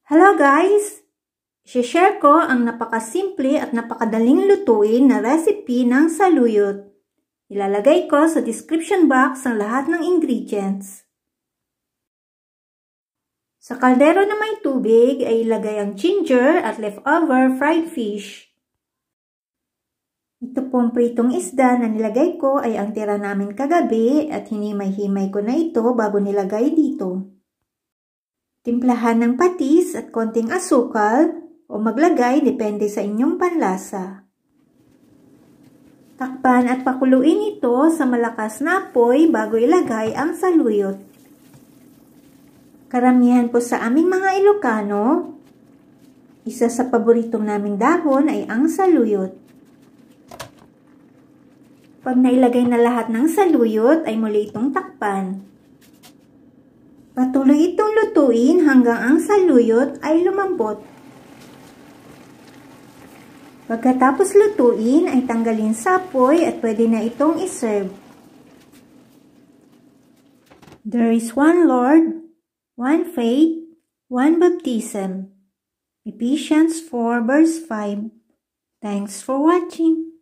Hello guys! I-share ko ang napakasimple at napakadaling lutuin na recipe ng saluyot. Ilalagay ko sa description box ang lahat ng ingredients. Sa kaldero na may tubig ay ilagay ang ginger at leftover fried fish. Ito pong pritong isda na nilagay ko ay ang tira namin kagabi at hinimay-himay ko na ito bago nilagay dito. Timplahan ng patis at konting asukal o maglagay depende sa inyong panlasa. Takpan at pakuluin ito sa malakas na apoy bago ilagay ang saluyot. Karamihan po sa aming mga Ilocano, isa sa paboritong naming dahon ay ang saluyot. Pag nailagay na lahat ng saluyot ay muli itong takpan. Patuloy itong lutuin hanggang ang saluyot ay lumambot. Pagkatapos lutuin ay tanggalin sa apoy at pwede na itong iserve. There is one Lord, one faith, one baptism. Ephesians 4 verse 5. Thanks for watching.